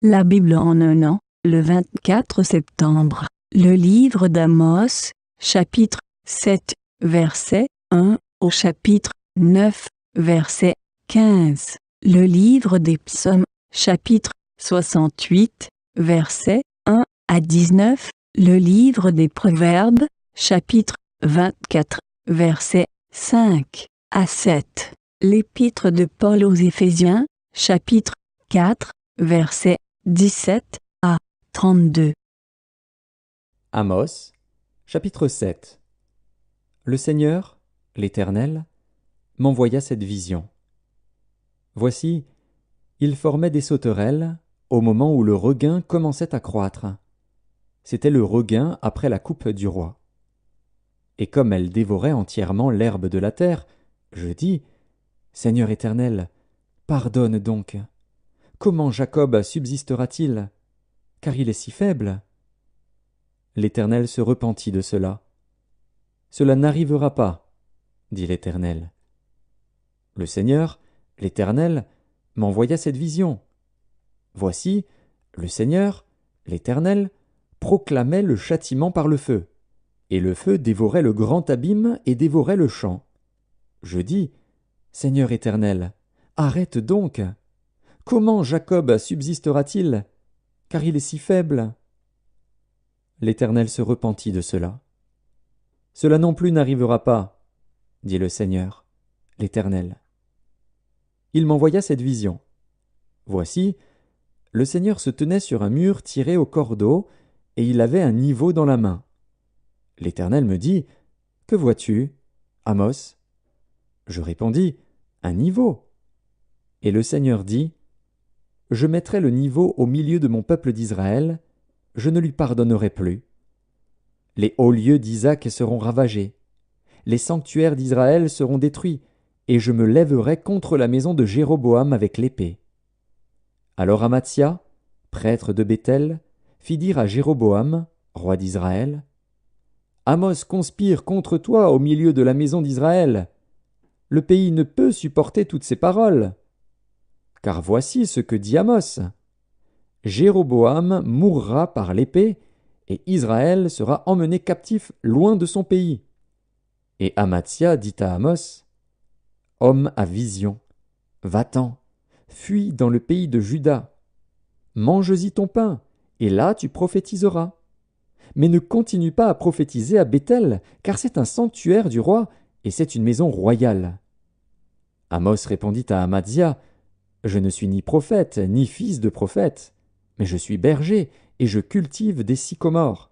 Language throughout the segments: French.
La Bible en un an, le 24 septembre. Le livre d'Amos, chapitre 7, verset 1 au chapitre 9, verset 15. Le livre des psaumes, chapitre 68, verset 1 à 19. Le livre des proverbes, chapitre 24, verset 5 à 7. L'épître de Paul aux Éphésiens, chapitre 4, verset 17 à 32. Amos, chapitre 7. Le Seigneur, l'Éternel, m'envoya cette vision. Voici, il formait des sauterelles au moment où le regain commençait à croître. C'était le regain après la coupe du roi. Et comme elles dévoraient entièrement l'herbe de la terre, je dis, Seigneur Éternel, pardonne donc. Comment Jacob subsistera-t-il? Car il est si faible. L'Éternel se repentit de cela. Cela n'arrivera pas, dit l'Éternel. Le Seigneur, l'Éternel, m'envoya cette vision. Voici, le Seigneur, l'Éternel, proclamait le châtiment par le feu, et le feu dévorait le grand abîme et dévorait le champ. Je dis, Seigneur Éternel, arrête donc. Comment Jacob subsistera-t-il? Car il est si faible. L'Éternel se repentit de cela. Cela non plus n'arrivera pas, dit le Seigneur, l'Éternel. Il m'envoya cette vision. Voici, le Seigneur se tenait sur un mur tiré au cordeau, et il avait un niveau dans la main. L'Éternel me dit, que vois-tu, Amos? Je répondis, un niveau. Et le Seigneur dit, je mettrai le niveau au milieu de mon peuple d'Israël, je ne lui pardonnerai plus. Les hauts lieux d'Isaac seront ravagés, les sanctuaires d'Israël seront détruits, et je me lèverai contre la maison de Jéroboam avec l'épée. Alors Amatsia, prêtre de Béthel, fit dire à Jéroboam, roi d'Israël, Amos conspire contre toi au milieu de la maison d'Israël. Le pays ne peut supporter toutes ces paroles. Car voici ce que dit Amos. Jéroboam mourra par l'épée, et Israël sera emmené captif loin de son pays. Et Amatsia dit à Amos, Homme à vision, va-t'en, fuis dans le pays de Juda. Mange-y ton pain, et là tu prophétiseras. Mais ne continue pas à prophétiser à Béthel, car c'est un sanctuaire du roi, et c'est une maison royale. Amos répondit à Amatsia, Je ne suis ni prophète, ni fils de prophète, mais je suis berger, et je cultive des sycomores.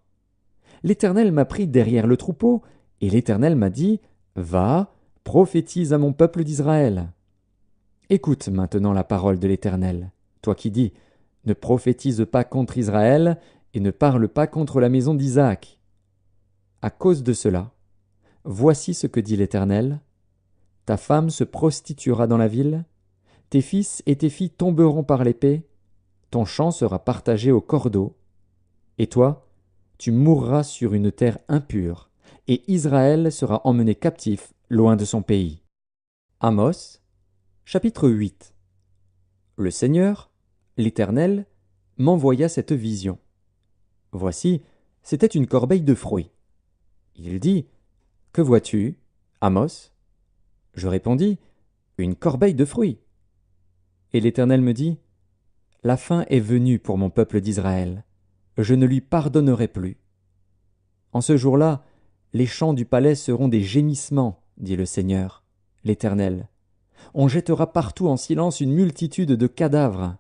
L'Éternel m'a pris derrière le troupeau, et l'Éternel m'a dit, Va, prophétise à mon peuple d'Israël. Écoute maintenant la parole de l'Éternel, toi qui dis, Ne prophétise pas contre Israël, et ne parle pas contre la maison d'Isaac. À cause de cela, voici ce que dit l'Éternel, ta femme se prostituera dans la ville, tes fils et tes filles tomberont par l'épée, ton champ sera partagé au cordeau, et toi, tu mourras sur une terre impure, et Israël sera emmené captif loin de son pays. Amos, chapitre 8. Le Seigneur, l'Éternel, m'envoya cette vision. Voici, c'était une corbeille de fruits. Il dit, Que vois-tu, Amos? Je répondis, Une corbeille de fruits. Et l'Éternel me dit, La fin est venue pour mon peuple d'Israël. Je ne lui pardonnerai plus. En ce jour-là, les champs du palais seront des gémissements, dit le Seigneur, l'Éternel. On jettera partout en silence une multitude de cadavres.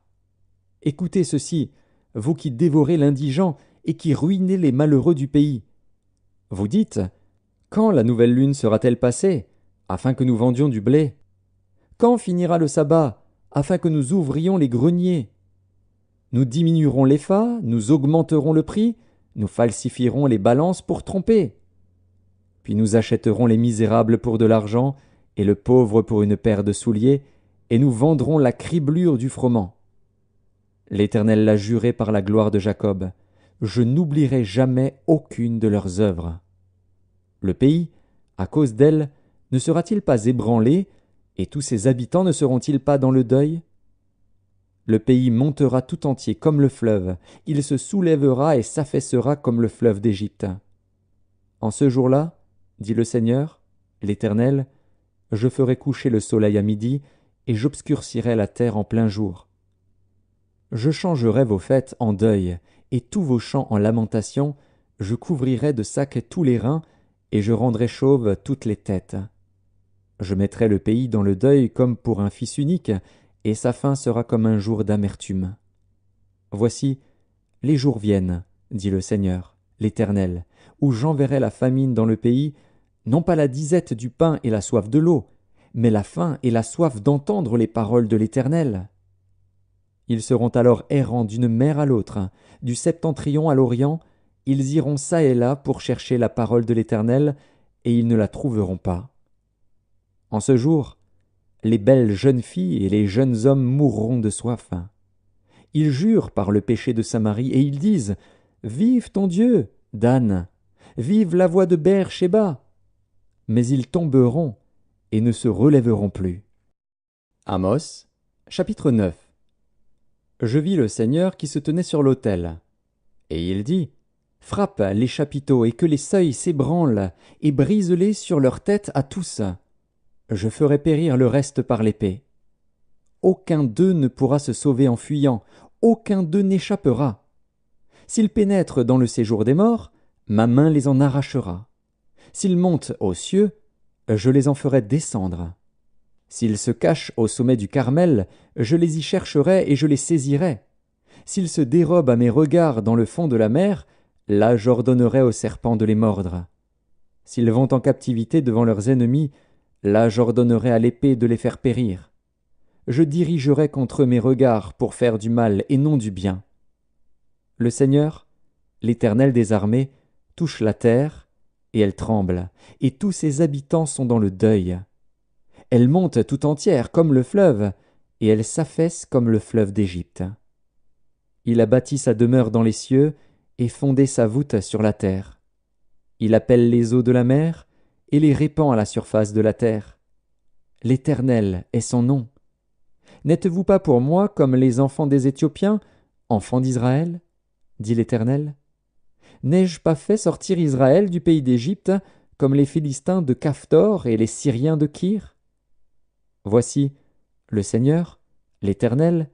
Écoutez ceci, vous qui dévorez l'indigent et qui ruinez les malheureux du pays. Vous dites, Quand la nouvelle lune sera-t-elle passée, afin que nous vendions du blé? Quand finira le sabbat, afin que nous ouvrions les greniers? Nous diminuerons l'épha, nous augmenterons le prix, nous falsifierons les balances pour tromper. Puis nous achèterons les misérables pour de l'argent, et le pauvre pour une paire de souliers, et nous vendrons la criblure du froment. L'Éternel l'a juré par la gloire de Jacob, je n'oublierai jamais aucune de leurs œuvres. Le pays, à cause d'elle, ne sera-t-il pas ébranlé, et tous ses habitants ne seront-ils pas dans le deuil? Le pays montera tout entier comme le fleuve, il se soulèvera et s'affaissera comme le fleuve d'Égypte. En ce jour-là, dit le Seigneur, l'Éternel, je ferai coucher le soleil à midi, et j'obscurcirai la terre en plein jour. Je changerai vos fêtes en deuil, et tous vos chants en lamentation, je couvrirai de sacs tous les reins, et je rendrai chauves toutes les têtes. Je mettrai le pays dans le deuil comme pour un fils unique, et sa fin sera comme un jour d'amertume. Voici, les jours viennent, dit le Seigneur, l'Éternel, où j'enverrai la famine dans le pays, non pas la disette du pain et la soif de l'eau, mais la faim et la soif d'entendre les paroles de l'Éternel. Ils seront alors errants d'une mer à l'autre, du septentrion à l'orient, ils iront çà et là pour chercher la parole de l'Éternel, et ils ne la trouveront pas. En ce jour, les belles jeunes filles et les jeunes hommes mourront de soif. Ils jurent par le péché de Samarie, et ils disent « Vive ton Dieu, Dan! Vive la voix de Beër-Shéba !» Mais ils tomberont et ne se relèveront plus. Amos, chapitre 9. Je vis le Seigneur qui se tenait sur l'autel. Et il dit, frappe les chapiteaux et que les seuils s'ébranlent, et brise-les sur leur tête à tous. Je ferai périr le reste par l'épée. Aucun d'eux ne pourra se sauver en fuyant, aucun d'eux n'échappera. S'ils pénètrent dans le séjour des morts, ma main les en arrachera. S'ils montent aux cieux, je les en ferai descendre. S'ils se cachent au sommet du Carmel, je les y chercherai et je les saisirai. S'ils se dérobent à mes regards dans le fond de la mer, là j'ordonnerai aux serpents de les mordre. S'ils vont en captivité devant leurs ennemis, là j'ordonnerai à l'épée de les faire périr. Je dirigerai contre eux mes regards pour faire du mal et non du bien. Le Seigneur, l'Éternel des armées, touche la terre, et elle tremble, et tous ses habitants sont dans le deuil. Elle monte tout entière comme le fleuve, et elle s'affaisse comme le fleuve d'Égypte. Il a bâti sa demeure dans les cieux, et fondé sa voûte sur la terre. Il appelle les eaux de la mer, et les répand à la surface de la terre. L'Éternel est son nom. N'êtes-vous pas pour moi comme les enfants des Éthiopiens, enfants d'Israël ? Dit l'Éternel. N'ai-je pas fait sortir Israël du pays d'Égypte, comme les Philistins de Caphtor et les Syriens de Kir ? Voici, le Seigneur, l'Éternel,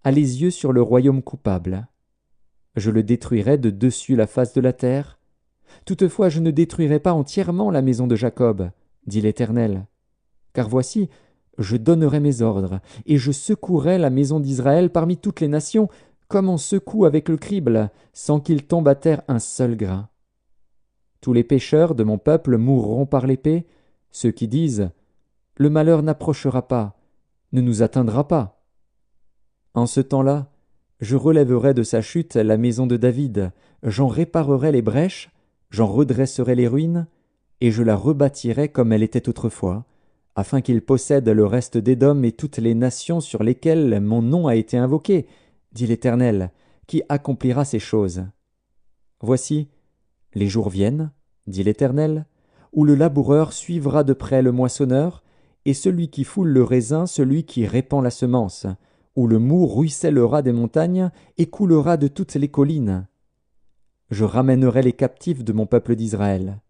a les yeux sur le royaume coupable. Je le détruirai de dessus la face de la terre. Toutefois je ne détruirai pas entièrement la maison de Jacob, dit l'Éternel. Car voici, je donnerai mes ordres, et je secouerai la maison d'Israël parmi toutes les nations, comme on secoue avec le crible, sans qu'il tombe à terre un seul grain. Tous les pécheurs de mon peuple mourront par l'épée, ceux qui disent « Le malheur n'approchera pas, ne nous atteindra pas ». En ce temps-là, je relèverai de sa chute la maison de David, j'en réparerai les brèches, j'en redresserai les ruines, et je la rebâtirai comme elle était autrefois, afin qu'il possède le reste d'Édom et toutes les nations sur lesquelles mon nom a été invoqué, dit l'Éternel, qui accomplira ces choses. Voici, les jours viennent, dit l'Éternel, où le laboureur suivra de près le moissonneur, et celui qui foule le raisin, celui qui répand la semence, où le moût ruissellera des montagnes et coulera de toutes les collines. Je ramènerai les captifs de mon peuple d'Israël.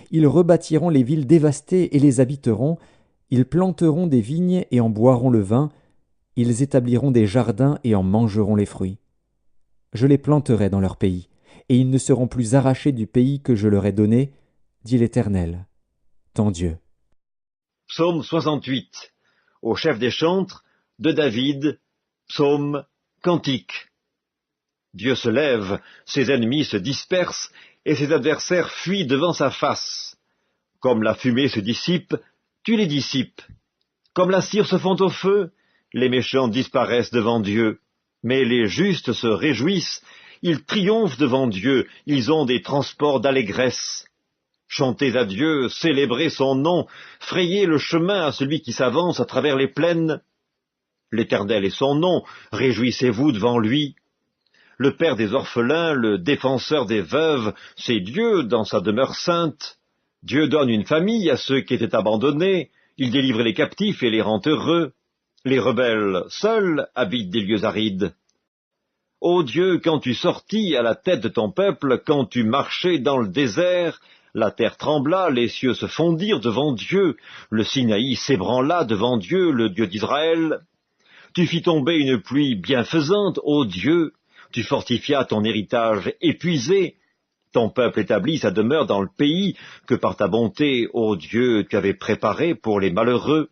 Ils rebâtiront les villes dévastées et les habiteront, ils planteront des vignes et en boiront le vin, ils établiront des jardins et en mangeront les fruits. Je les planterai dans leur pays, et ils ne seront plus arrachés du pays que je leur ai donné, dit l'Éternel, ton Dieu. Psaume 68. Au chef des chantres, de David, psaume, cantique. Dieu se lève, ses ennemis se dispersent, et ses adversaires fuient devant sa face. Comme la fumée se dissipe, tu les dissipes. Comme la cire se fond au feu, les méchants disparaissent devant Dieu. Mais les justes se réjouissent, ils triomphent devant Dieu, ils ont des transports d'allégresse. Chantez à Dieu, célébrez son nom, frayez le chemin à celui qui s'avance à travers les plaines. L'Éternel est son nom, réjouissez-vous devant lui. Le Père des orphelins, le défenseur des veuves, c'est Dieu dans sa demeure sainte. Dieu donne une famille à ceux qui étaient abandonnés, il délivre les captifs et les rend heureux. Les rebelles seuls habitent des lieux arides. Ô Dieu, quand tu sortis à la tête de ton peuple, quand tu marchais dans le désert, la terre trembla, les cieux se fondirent devant Dieu, le Sinaï s'ébranla devant Dieu, le Dieu d'Israël. Tu fis tomber une pluie bienfaisante, ô Dieu, tu fortifias ton héritage épuisé, ton peuple établit sa demeure dans le pays que par ta bonté, ô Dieu, tu avais préparé pour les malheureux.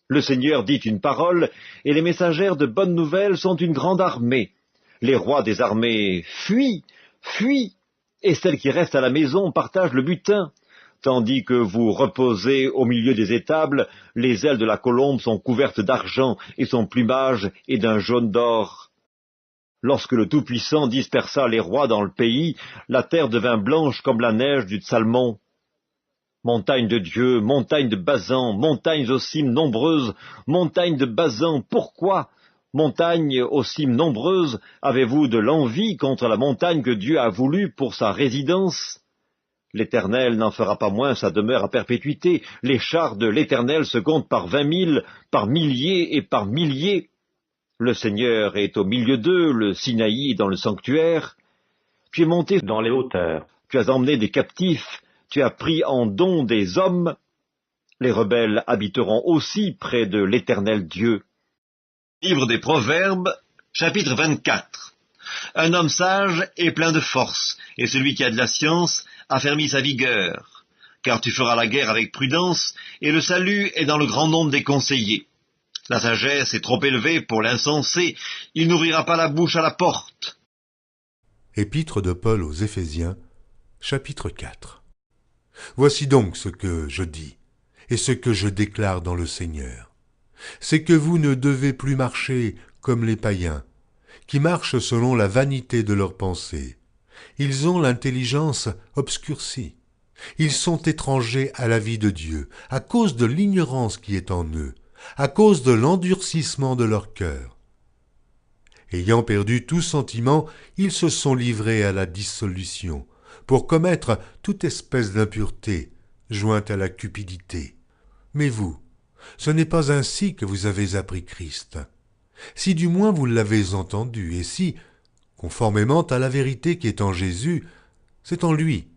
Le Seigneur dit une parole, et les messagères de bonnes nouvelles sont une grande armée. Les rois des armées fuient, et celles qui restent à la maison partagent le butin. Tandis que vous reposez au milieu des étables, les ailes de la colombe sont couvertes d'argent, et son plumage est d'un jaune d'or. Lorsque le Tout-Puissant dispersa les rois dans le pays, la terre devint blanche comme la neige du Salmon. Montagne de Dieu, montagne de Basan, montagnes aux cimes nombreuses, montagnes de Basan, pourquoi, montagnes aux cimes nombreuses, avez-vous de l'envie contre la montagne que Dieu a voulue pour sa résidence? L'Éternel n'en fera pas moins sa demeure à perpétuité. Les chars de l'Éternel se comptent par 20 000, par milliers et par milliers. Le Seigneur est au milieu d'eux, le Sinaï est dans le sanctuaire. Tu es monté dans les hauteurs, tu as emmené des captifs, tu as pris en don des hommes. Les rebelles habiteront aussi près de l'Éternel Dieu. Livre des Proverbes, chapitre 24. Un homme sage est plein de force, et celui qui a de la science affermit sa vigueur. Car tu feras la guerre avec prudence, et le salut est dans le grand nombre des conseillers. La sagesse est trop élevée pour l'insensé, il n'ouvrira pas la bouche à la porte. Épître de Paul aux Éphésiens, chapitre 4. Voici donc ce que je dis, et ce que je déclare dans le Seigneur. C'est que vous ne devez plus marcher comme les païens, qui marchent selon la vanité de leurs pensées. Ils ont l'intelligence obscurcie. Ils sont étrangers à la vie de Dieu, à cause de l'ignorance qui est en eux, à cause de l'endurcissement de leur cœur. Ayant perdu tout sentiment, ils se sont livrés à la dissolution, pour commettre toute espèce d'impureté, jointe à la cupidité. Mais vous, ce n'est pas ainsi que vous avez appris Christ. Si du moins vous l'avez entendu, et si, conformément à la vérité qui est en Jésus, c'est en lui,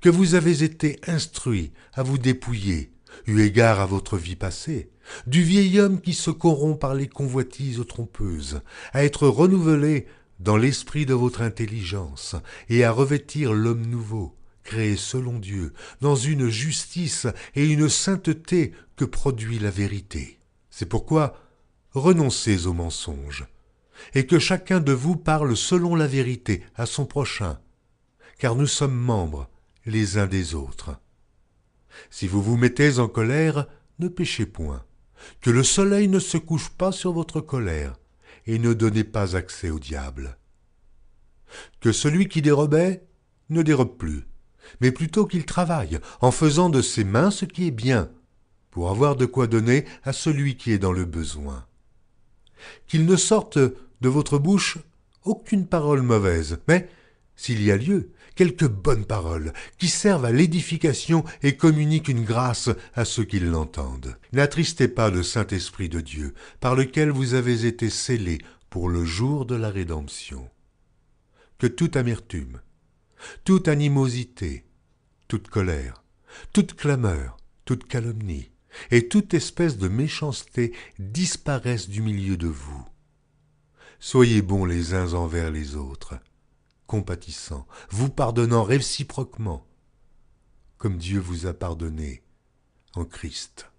que vous avez été instruits à vous dépouiller, eu égard à votre vie passée, du vieil homme qui se corrompt par les convoitises trompeuses, à être renouvelé dans l'esprit de votre intelligence, et à revêtir l'homme nouveau, créé selon Dieu, dans une justice et une sainteté que produit la vérité. C'est pourquoi renoncez aux mensonges, et que chacun de vous parle selon la vérité à son prochain, car nous sommes membres les uns des autres. Si vous vous mettez en colère, ne péchez point, que le soleil ne se couche pas sur votre colère, et ne donnez pas accès au diable. Que celui qui dérobait ne dérobe plus, mais plutôt qu'il travaille, en faisant de ses mains ce qui est bien, pour avoir de quoi donner à celui qui est dans le besoin. Qu'il ne sorte de votre bouche aucune parole mauvaise, mais, s'il y a lieu, quelques bonnes paroles qui servent à l'édification et communiquent une grâce à ceux qui l'entendent. N'attristez pas le Saint-Esprit de Dieu, par lequel vous avez été scellés pour le jour de la rédemption. Que toute amertume, toute animosité, toute colère, toute clameur, toute calomnie et toute espèce de méchanceté disparaissent du milieu de vous. Soyez bons les uns envers les autres, compatissants, vous pardonnant réciproquement, comme Dieu vous a pardonné en Christ.